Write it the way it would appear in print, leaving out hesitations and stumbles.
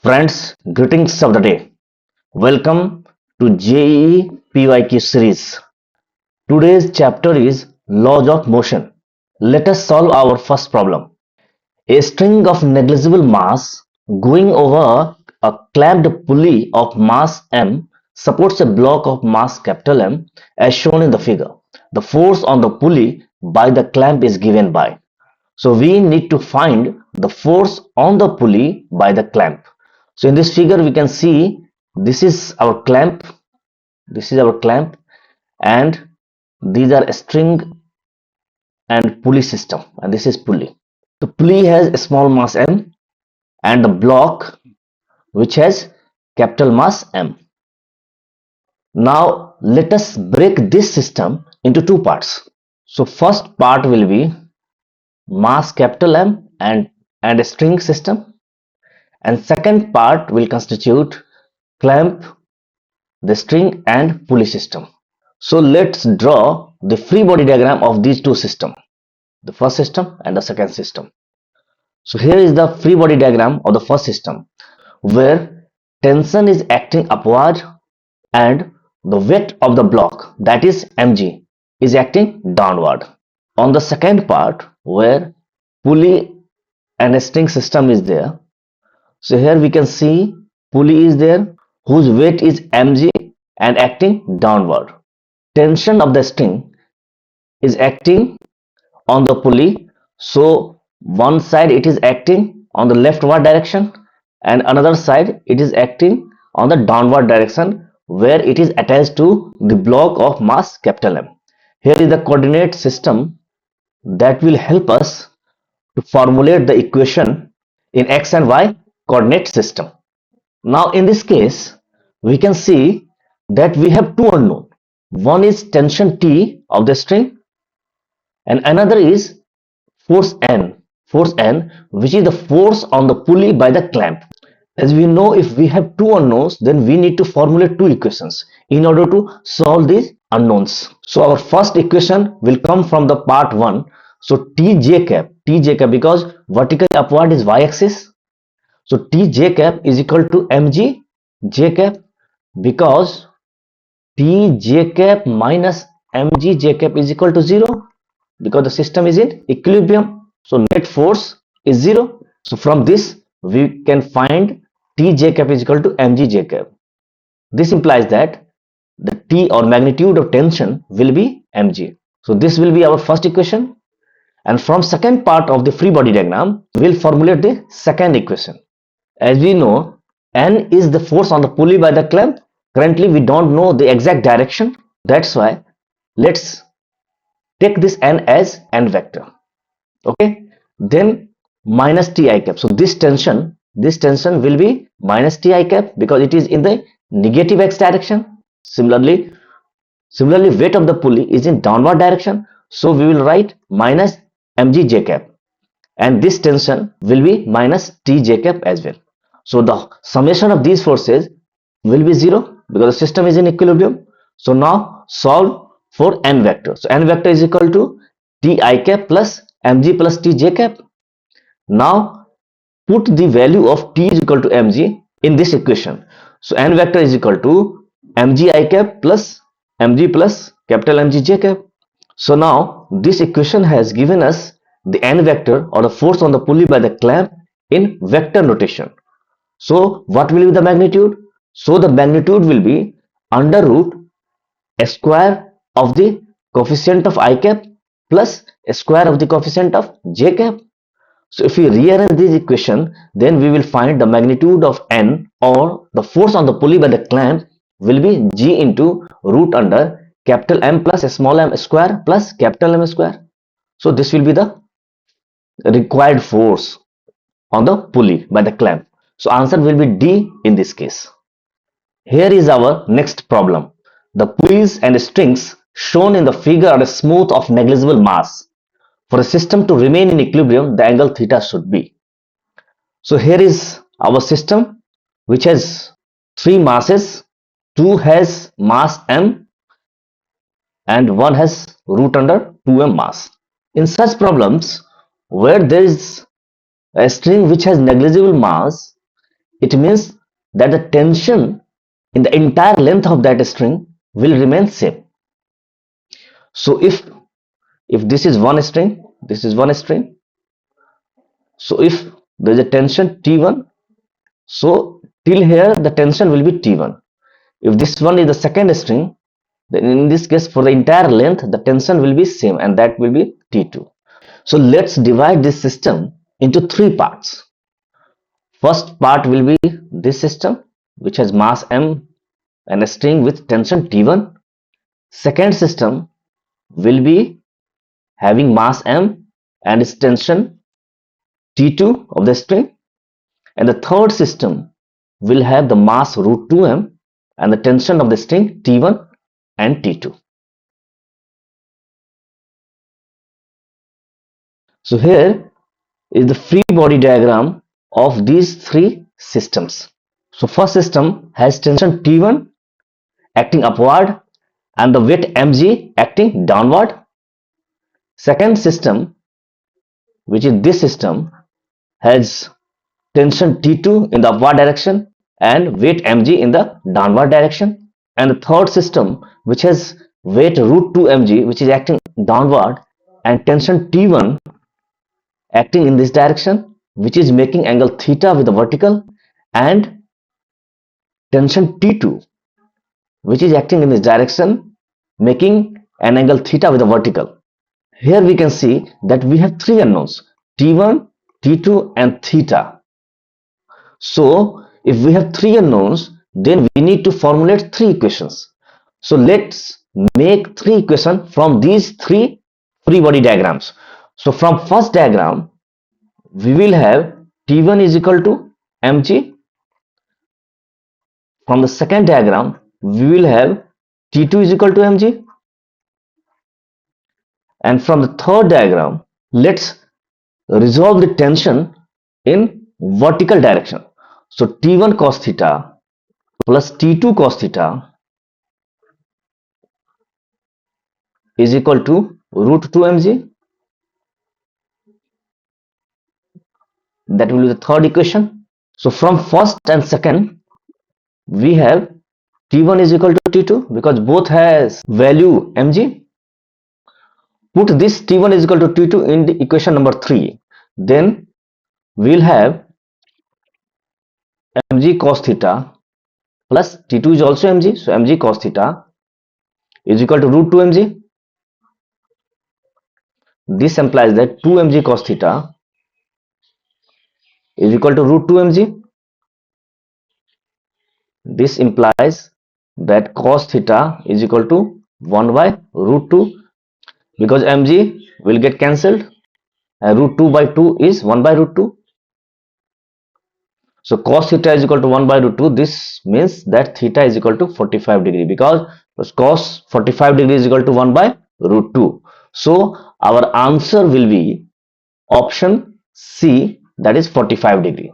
Friends, greetings of the day. Welcome to JEE PYQ series. Today's chapter is Laws of Motion. Let us solve our first problem. A string of negligible mass going over a clamped pulley of mass m supports a block of mass capital M as shown in the figure. The force on the pulley by the clamp is given by. So we need to find the force on the pulley by the clamp. So in this figure we can see this is our clamp, and these are a string and pulley system, and this is pulley. The pulley has a small mass m and the block which has capital mass M. Now let us break this system into two parts. So first part will be mass capital M and a string system, and second part will constitute clamp, the string and pulley system. So let's draw the free body diagram of these two systems, the first system and the second system. So here is the free body diagram of the first system, where tension is acting upward and the weight of the block, that is mg, is acting downward. On the second part, where pulley and a string system is there, so here we can see pulley is there whose weight is mg and acting downward. Tension of the string is acting on the pulley, so one side it is acting on the leftward direction and another side it is acting on the downward direction where it is attached to the block of mass capital M. Here is the coordinate system that will help us to formulate the equation in x and y coordinate system. Now in this case we can see that we have two unknown. One is tension T of the string and another is force N, which is the force on the pulley by the clamp. As we know, if we have two unknowns, then we need to formulate two equations in order to solve these unknowns. So our first equation will come from the part 1. So Tj cap, because vertically upward is y-axis. So Tj cap is equal to mg j cap, because Tj cap minus mg j cap is equal to 0, because the system is in equilibrium. So net force is 0. So from this we can find Tj cap is equal to mg j cap. This implies that the T or magnitude of tension will be mg. So this will be our first equation, and from second part of the free body diagram we will formulate the second equation. As we know, N is the force on the pulley by the clamp. Currently we don't know the exact direction, that's why let's take this N as N vector. Okay, then minus Ti cap. So this tension will be minus Ti cap because it is in the negative x direction. Similarly weight of the pulley is in downward direction, so we will write minus mg j cap, and this tension will be minus Tj cap as well. So the summation of these forces will be 0 because the system is in equilibrium. So now solve for N vector. So N vector is equal to Ti cap plus mg plus Tj cap. Now put the value of T is equal to mg in this equation. So N vector is equal to mg I cap plus mg plus capital mg j cap. So now this equation has given us the N vector, or the force on the pulley by the clamp, in vector notation. So what will be the magnitude? So the magnitude will be under root a square of the coefficient of I cap plus a square of the coefficient of j cap. So if we rearrange this equation, then we will find the magnitude of N, or the force on the pulley by the clamp, will be G into root under capital M plus a small m square plus capital M square. So this will be the required force on the pulley by the clamp. So answer will be D in this case. Here is our next problem. The pulleys and strings shown in the figure are smooth of negligible mass. For a system to remain in equilibrium, the angle theta should be. So here is our system which has three masses. Two has mass m and one has root under 2m mass. In such problems where there is a string which has negligible mass, it means that the tension in the entire length of that string will remain same. So if this is one string, this is one string, so if there is a tension T1, so till here the tension will be T1. If this one is the second string, then in this case for the entire length the tension will be same, and that will be T2. So let's divide this system into three parts. First part will be this system which has mass m and a string with tension T1. Second system will be having mass m and its tension T2 of the string, and the third system will have the mass root 2m and the tension of the string T1 and T2. So here is the free body diagram of these three systems. So first system has tension T1 acting upward and the weight mg acting downward. Second system, which is this system, has tension T2 in the upward direction and weight mg in the downward direction. And the third system, which has weight root 2 mg, which is acting downward, and tension T1 acting in this direction, which is making angle theta with the vertical, and tension T2, which is acting in this direction, making an angle theta with the vertical. Here we can see that we have three unknowns, T1, T2 and theta. So if we have three unknowns, then we need to formulate three equations. So let's make three equations from these three free body diagrams. So from first diagram, we will have T1 is equal to mg. From the second diagram, we will have T2 is equal to mg. And from the third diagram, let's resolve the tension in vertical direction. So T1 cos theta plus T2 cos theta is equal to root 2 mg. That will be the third equation. So from first and second, we have T1 is equal to T2 because both has value mg. Put this T1 is equal to T2 in the equation number 3. Then we'll have mg cos theta plus T2 is also mg. So mg cos theta is equal to root 2 mg. This implies that 2 mg cos theta is equal to root 2 mg. This implies that cos theta is equal to 1 by root 2 because mg will get cancelled and root 2 by 2 is 1 by root 2. So cos theta is equal to 1 by root 2. This means that theta is equal to 45 degree because cos 45 degree is equal to 1 by root 2. So our answer will be option C, that is 45 degree.